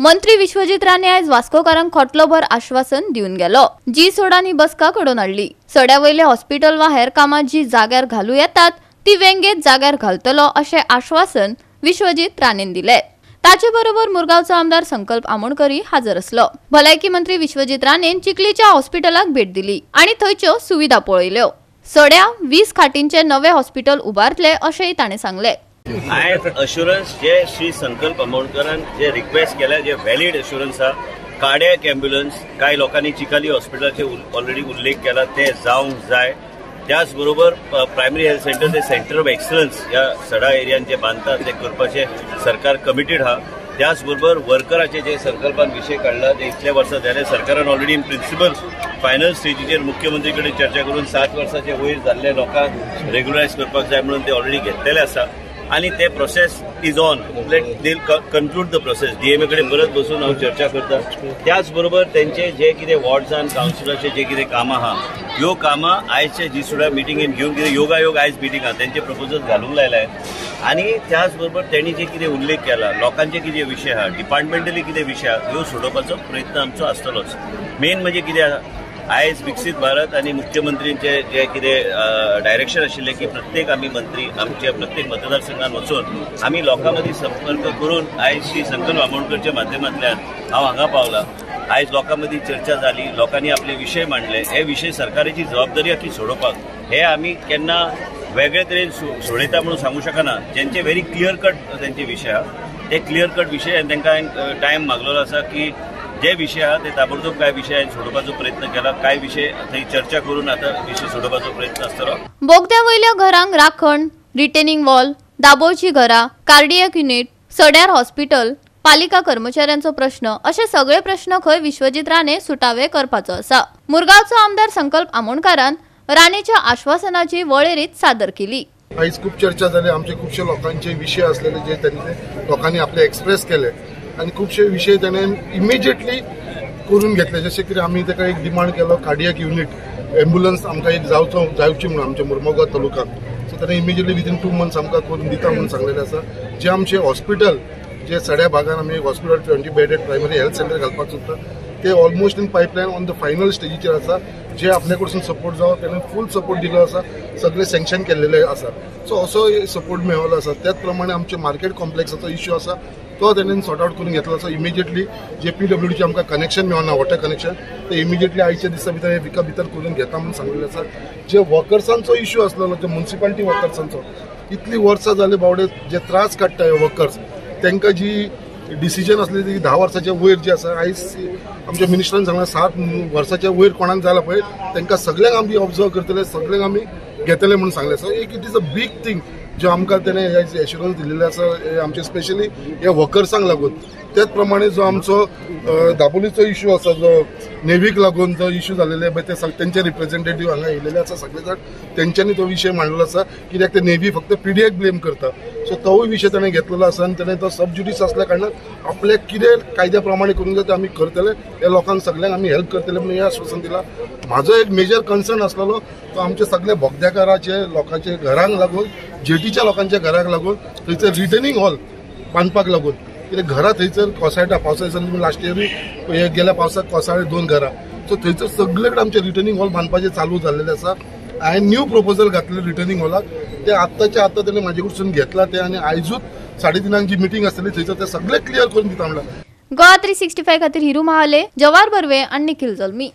मंत्री विश्वजित राणे आज वास्कोकारांक खोटलोभर आश्वासन दिवन गेलो। जी सोडानी बसका घडोवन हाडली। सड्यावयले हॉस्पिटल वा हेर कामां जी जाग्यार घालू येतात ती वेंगेत जाग्यार घालतलो अशें आश्वासन विश्वजित राणेन दिले। ताचे बरोबर मुरगांवचो आमदार संकल्प आमोणकरय हाजर असलो। भलायकी मंत्री विश्वजित राणेन चिखलीच्या हॉस्पिटलाक भेट दिली आणि थंयच्यो सुविधा पळयल्यो। सड्या 20 खाटींचे नवे हॉस्पिटल उबारतले अशेंय ताणें सांगले। आयज अश्युरन्स जे श्री संकल्प आमोणकरान जे रिक्वेस्ट केल्या जे व्हॅलिड अश्युरन्स आहा, कार्डियक एम्ब्युलन्स कांय लोकांनी चिखली हॉस्पिटलाचे ऑलरेडी उल्लेख केला ते जावंक जाय। त्याच बरोबर प्रायमरी हेल्थ सेंटर ते सेंटर ऑफ एक्सलन्स ह्या सडा एरियान जे बांधतात ते करपाचे सरकार कमिटेड आहा। त्याच बरोबर वर्कराचे जे संकल्पान विषय काढला ते इतले वर्सां जाले सरकारान ऑलरेडी इन प्रिन्सिपल फायनल स्टेजीचेर मुख्यमंत्री कडेन चर्चा करून 7 वर्सांचे वयर जाल्ले लोकांक रेग्युलरायज करपाक जाय म्हणून ते ऑलरेडी घेतलेले आसा आणि ते process is on. Let they conclude the process. DMA कडेन परत बसून हांव चर्चा करता। त्याच बरोबर तेंचे जे कितें वॉर्ड्सान कावन्सिलराचे जे कितें कामां आहा ह्यो कामां आयजचे जी सुद्दां मिटिंगेन घेवन कितें योगायोग आयज मिटींग आहा तेंचे प्रपोजल घालूंक लायलाय। आणि त्याच बरोबर तेणी जे कितें उल्लेख केला लोकांचे कितें विशय आहा डिपार्टमेंटली कितें विशय आहा ह्यो सोडोवपाचो प्रयत्न आमचो आसतलोच। मेन म्हणजे कितें आहा आयज विकसित भारत आणि मुख्यमंत्रींचे जे कितें डायरेक्शन आशिल्ले की प्रत्येक आमी मंत्री आमच्या प्रत्येक मतदारसंघात वचून आमी लोकां मदीं संपर्क करून आयज श्री संकल्प आमोणकरच्या माध्यमांतल्यान हांव हांगा पावला। आयज लोकां मदीं चर्चा जाली, लोकांनी आपले विशय मांडले। हे विशय सरकाराची जबाबदारी आहा की सोडोवपाक। हे आमी केन्ना वेगळे तरेन सोडयता म्हणून सांगू शकना। जेंचे व्हेरी क्लियर कट तेंचे विशय आहा ते क्लियर कट विशय आनी तांकां हांवें टायम मागलेलो आसा की जे विषय आहा ते ताबडतोब काय विषय सोडोवपाचो प्रयत्न केला। काय विषय थंय चर्चा करून आता विषय सोडोवपाचो प्रयत्न आसतलो। बोगद्या वयल्या घरांक राखण, रिटेनिंग वॉल, दाबोळची घरां, कार्डियक युनिट, सड्यार हॉस्पिटल, पालिका कर्मचाऱ्यांचो प्रश्न असे सगळे प्रश्न खंय विश्वजित राणे सुटावे करपाचो आसा। मुरगांवचो आमदार संकल्प आमोणकारान राणेच्या आश्वासनाची वळेरीत सादर केली। आयज खूप चर्चा जाली। आमचे खुबशे लोकांचे विषय असलेले जे त्यांनी लोकांनी आपले एक्सप्रेस केले आणि खूपशे विषय त्याने इमिजिएटली करून घेतले। जसे की आम्ही ताका एक डिमांड केलो कार्डियक युनिट एम्ब्युलन्स आमकां एक जावची म्हणून आमच्या मुरमुगांव तालुक्यात। सो ताणें इमिजिएटली विदिन 2 मंथ्स आमकां करून दिता म्हणून सांगलेलें आसा। जे आमचे हॉस्पिटल जे सड्या भागात आमी hospital 20 bedded primary health centre घालपाक सोदता ते almost in pipeline on the final स्टेजीचेर आसा। जे आपल्या कडसून सपोर्ट जावो त्याने फुल सपोर्ट दिलो आसा, सगळे सँक्शन केलेले आसा। सो असो सपोर्ट मेळ्ळो आसा। त्याच प्रमाणे आमचे मार्केट कॉम्प्लेक्साचो इश्यू आसा तो त्यांनी सॉर्ट आउट करून घेतलो आसा। इमिजिएटली जे PWDचे आमकां कनेक्शन मेळना वॉटर कनेक्शन ते इमिजिएटली आयच्या दिसा भितर विका भितर करून घेता म्हणून सांगिल्लें आसा। जे वर्कर्सांचो इश्यू आसलेलो जे म्युनिसिपालिटी वर्कर्सांचो इतली वर्सां जाली बावडे जे त्रास काडटा हे वर्कर्स तांकां जी डिसिजन असले ती 10 वर्साच्या वयर जी आसा आयज आमच्या मिनिस्टरान सांगला 7 वर्साच्या वयर कोणाक जाला पळय तांकां सगळ्यांक आमी ऑब्जर्व करतले, सगळ्यांक आमी घेतले म्हणून सांगले। सो एक it is a big thing जो आमकां तेणे एश्युरन्स दिल्लेले आसा आमचे स्पेशली ह्या वर्कर्सांक लागून। त्याच प्रमाणे जो आमचो दाबोलीचो इश्यू आसा जो नेवीक लागून जो इश्यू जाल्लेले ते तेंचे रिप्रेझेंटेटिव्ह हांगा येयलेले आसा सगळे जाण तेंच्यांनी तो विशय मांडलेलो आसा। कित्याक ते नेव्ही फक्त PDAक ब्लेम करता। सो तोय विशय ताणें घेतलेलो आसा आनी ताणें तो सब ज्युडिस असल्या कारणान आपले कितें कायद्या प्रमाणे करून जाय ते आमी करतले। हे लोकांक सगळ्यांक आमी हेल्प करतले म्हणून हे आश्वासन दिला। म्हाजो एक मेजर कन्सर्न आसलेलो तो आमचे सगळे बोगद्याकाराचे लोकांचे घरांक लागून जेटीच्या लोकांच्या घराक लागून थंयसर रिटर्निंग हॉल बांदपाक लागून कित्याक घरां थंयसर कोसळटा। पावसा दिसा लास्ट इयरूय हे गेल्या पावसाक कोसळ्ळे 2 घरां। सो थंयसर सगळे कडेन आमचे रिटर्निंग हॉल बांदपाचे चालू जाल्लेले आसा। हांवें न्यू प्रपोजल घातले रिटर्निंग हॉलाक ते आत्ताच्या आत्ता ताणें म्हाजे कडसून घेतला ते आनी आयजूच 3:30 जी मिटींग आसतली थंयसर ते सगळे क्लियर करून दिता म्हणला। गोवा 365 खातीर हिरू महाले, जवाहर बर्वे आनी निखिल जल्मी।